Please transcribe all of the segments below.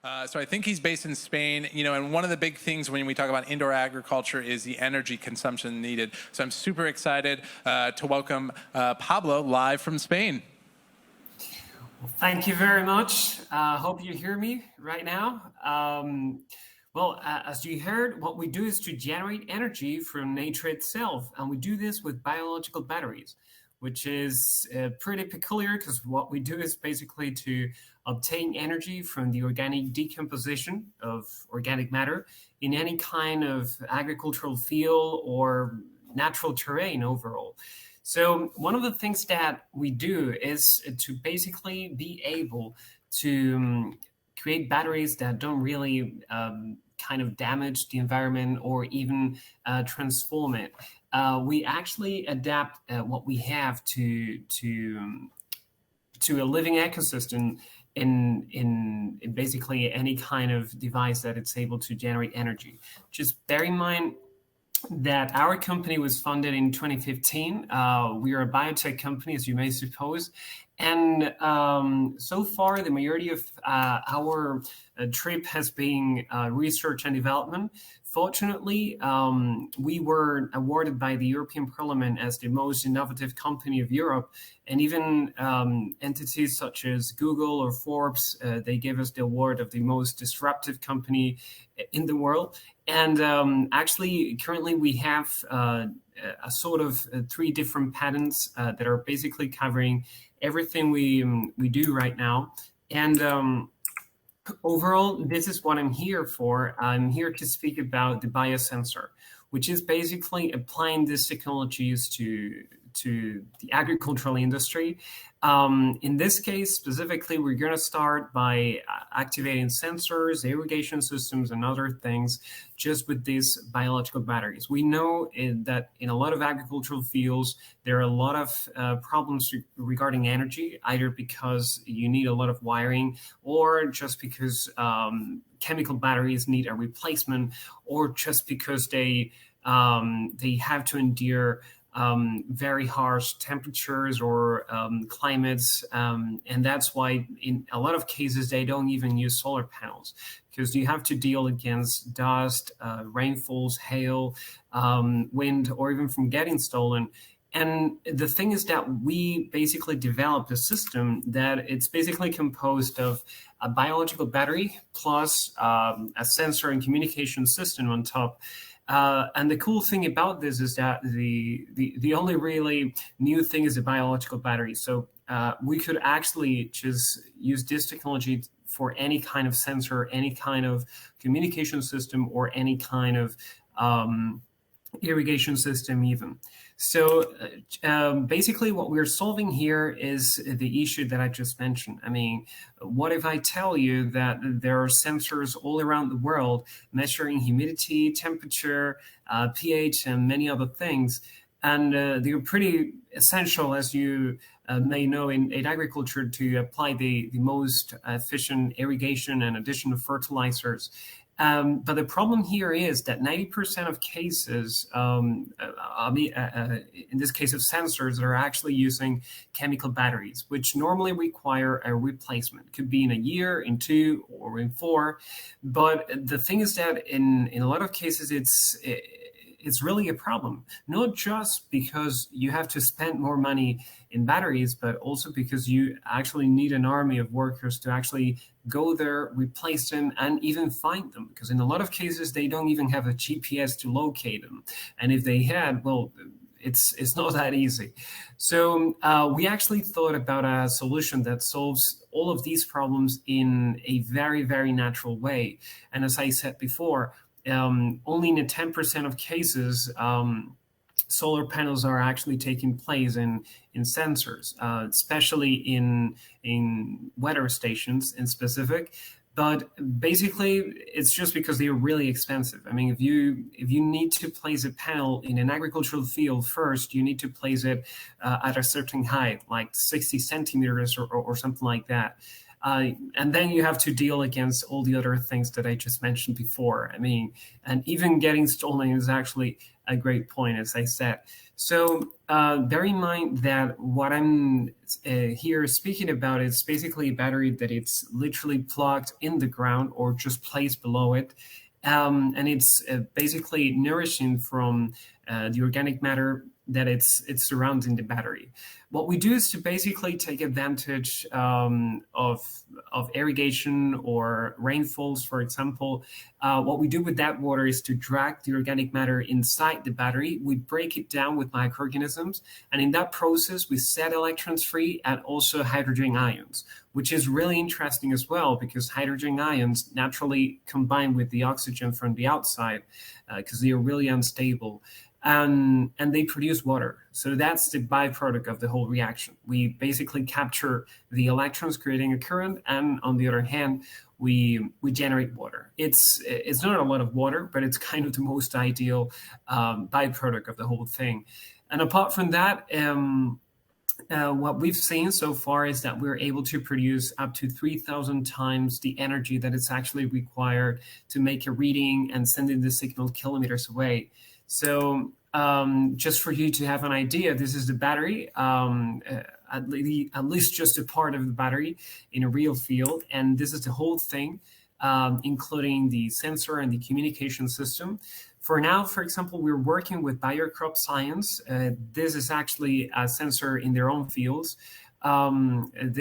So I think he's based in Spain, and one of the big things when we talk about indoor agriculture is the energy consumption needed. So I'm super excited to welcome Pablo live from Spain. Thank you very much. Hope you hear me right now. As you heard, what we do is to generate energy from nature itself, and we do this with biological batteries, which is pretty peculiar because what we do is basically to obtain energy from the organic decomposition of organic matter in any kind of agricultural field or natural terrain overall. So one of the things that we do is to basically be able to create batteries that don't really kind of damage the environment or even transform it. We actually adapt what we have to a living ecosystem in basically any kind of device that it's able to generate energy. Just bear in mind that our company was founded in 2015. We are a biotech company, as you may suppose. And so far, the majority of our trip has been research and development. Fortunately, we were awarded by the European Parliament as the most innovative company of Europe. And even entities such as Google or Forbes, they gave us the award of the most disruptive company in the world. And actually, currently we have a sort of three different patents that are basically covering everything we do right now. And overall, this is what I'm here for. I'm here to speak about the biosensor, which is basically applying these technologies to the agricultural industry. In this case, specifically, we're going to start by activating sensors, irrigation systems, and other things just with these biological batteries. We know that in a lot of agricultural fields, there are a lot of problems regarding energy, either because you need a lot of wiring or just because chemical batteries need a replacement, or just because they have to endure very harsh temperatures or climates. And that's why in a lot of cases, they don't even use solar panels, because you have to deal against dust, rainfalls, hail, wind, or even from getting stolen. And the thing is that we basically developed a system that it's basically composed of a biological battery plus a sensor and communication system on top. And the cool thing about this is that the only really new thing is a biological battery. So we could actually just use this technology for any kind of sensor, any kind of communication system, or any kind of irrigation system even. So basically what we're solving here is the issue that I just mentioned. I mean, what if I tell you that there are sensors all around the world measuring humidity, temperature, pH, and many other things, and they're pretty essential, as you may know, in agriculture to apply the most efficient irrigation and addition of fertilizers. But the problem here is that 90% of cases, in this case of sensors, are actually using chemical batteries, which normally require a replacement. Could be in a year, in 2, or in 4. But the thing is that in a lot of cases, it's really a problem, not just because you have to spend more money in batteries, but also because you actually need an army of workers to actually go there, replace them, and even find them. Because in a lot of cases, they don't even have a GPS to locate them. And if they had, well, it's not that easy. So we actually thought about a solution that solves all of these problems in a very, very natural way. And as I said before, only in 10% of cases, solar panels are actually taking place in sensors, especially in weather stations in specific. But basically, it's just because they are really expensive. I mean, if you need to place a panel in an agricultural field first, you need to place it at a certain height, like 60 centimeters or something like that. And then you have to deal against all the other things that I just mentioned before. I mean, and even getting stolen is actually a great point, as I said. So bear in mind that what I'm here speaking about is basically a battery that it's literally plugged in the ground or just placed below it. And it's basically nourishing from the organic matter that it's surrounding the battery. What we do is to basically take advantage of irrigation or rainfalls, for example. What we do with that water is to drag the organic matter inside the battery. We break it down with microorganisms, and in that process, we set electrons free and also hydrogen ions, which is really interesting as well because hydrogen ions naturally combine with the oxygen from the outside because they are really unstable. And they produce water. So that's the byproduct of the whole reaction. We basically capture the electrons, creating a current, and on the other hand, we generate water. It's not a lot of water, but it's kind of the most ideal byproduct of the whole thing. And apart from that, what we've seen so far is that we're able to produce up to 3,000 times the energy that is actually required to make a reading and sending the signal kilometers away. So just for you to have an idea, this is the battery, at least just a part of the battery in a real field. And this is the whole thing, including the sensor and the communication system. For now, for example, we're working with Bioo Crop Science. This is actually a sensor in their own fields. In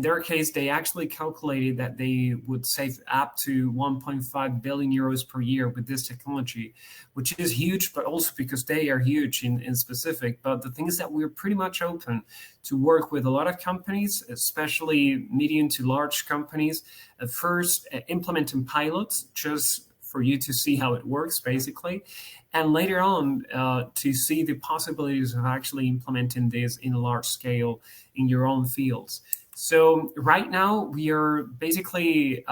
their case, they actually calculated that they would save up to 1.5 billion euros per year with this technology, which is huge, but also because they are huge in specific. But the thing is that we're pretty much open to work with a lot of companies, especially medium to large companies, at first implementing pilots just for you to see how it works, basically. And later on, to see the possibilities of actually implementing this in a large scale in your own fields. So right now, we are basically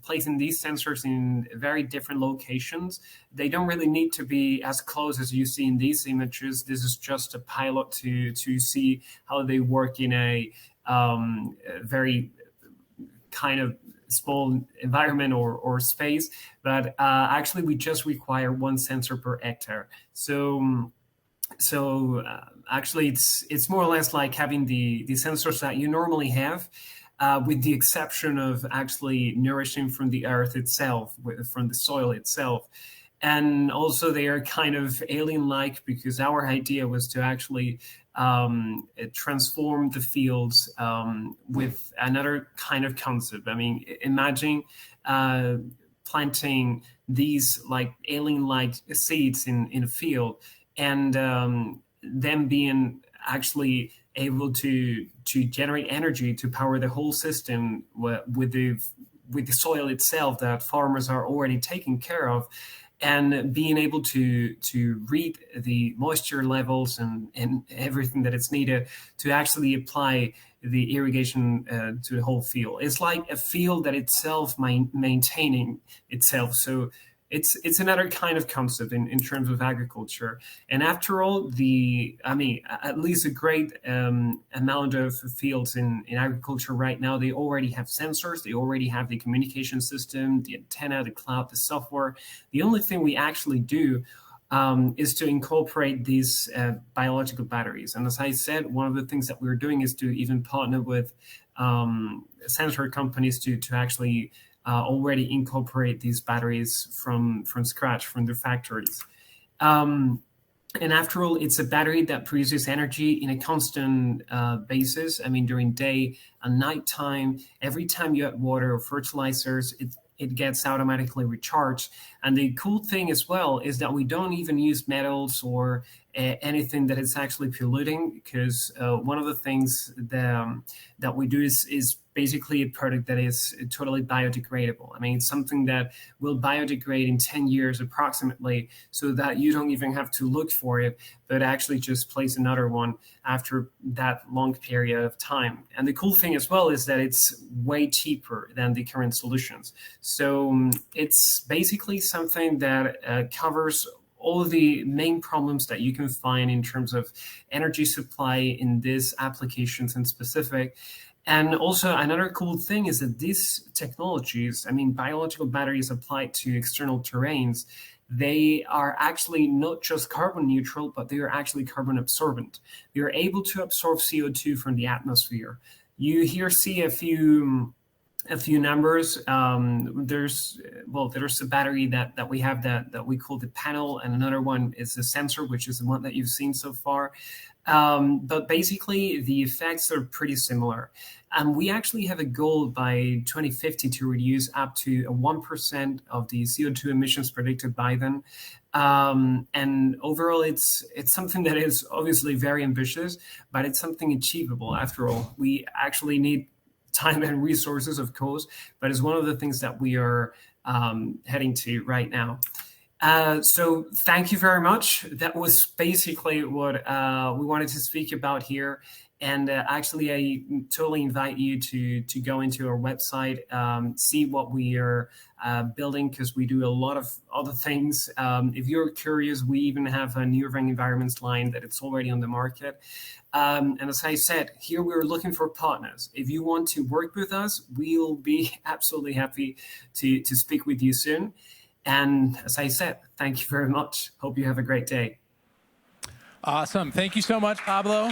placing these sensors in very different locations. They don't really need to be as close as you see in these images. This is just a pilot to see how they work in a very kind of small environment or space, but actually we just require one sensor per hectare. So actually it's more or less like having the sensors that you normally have, with the exception of actually nourishing from the earth itself, from the soil itself. And also they are kind of alien-like because our idea was to actually transform the fields with another kind of concept. I mean, imagine planting these like alien-like seeds in a field, and them being actually able to generate energy to power the whole system with the soil itself that farmers are already taking care of, and being able to read the moisture levels and everything that is needed to actually apply the irrigation to the whole field. It's like a field that itself maintaining itself. So it's another kind of concept in terms of agriculture. And after all, at least a great amount of fields in agriculture right now, they already have sensors, they already have the communication system, the antenna, the cloud, the software. The only thing we actually do is to incorporate these biological batteries. And as I said, one of the things that we're doing is to even partner with sensor companies to actually already incorporate these batteries from scratch, from their factories. And after all, it's a battery that produces energy in a constant basis. I mean, during day and nighttime, every time you add water or fertilizers, it gets automatically recharged. And the cool thing as well is that we don't even use metals or anything that is actually polluting, because one of the things that we do is basically a product that is totally biodegradable. I mean, it's something that will biodegrade in 10 years approximately, so that you don't even have to look for it, but actually just place another one after that long period of time. And the cool thing as well is that it's way cheaper than the current solutions. So it's basically something that covers all of the main problems that you can find in terms of energy supply in these applications in specific. And also another cool thing is that these technologies, I mean, biological batteries applied to external terrains, they are actually not just carbon neutral, but they are actually carbon absorbent. They are able to absorb CO2 from the atmosphere. You here see a few numbers. There's a battery that we have that we call the panel, and another one is the sensor, which is the one that you've seen so far. But basically, the effects are pretty similar. And we actually have a goal by 2050 to reduce up to 1% of the CO2 emissions predicted by then. And overall, it's something that is obviously very ambitious, but it's something achievable. After all, we actually need time and resources, of course, but it's one of the things that we are heading to right now. So thank you very much. That was basically what we wanted to speak about here. And actually, I totally invite you to go into our website, see what we are building, because we do a lot of other things. If you're curious, we even have a new Ring Environments line that it's already on the market. And as I said, here we're looking for partners. If you want to work with us, we'll be absolutely happy to speak with you soon. And as I said, thank you very much. Hope you have a great day. Awesome. Thank you so much, Pablo.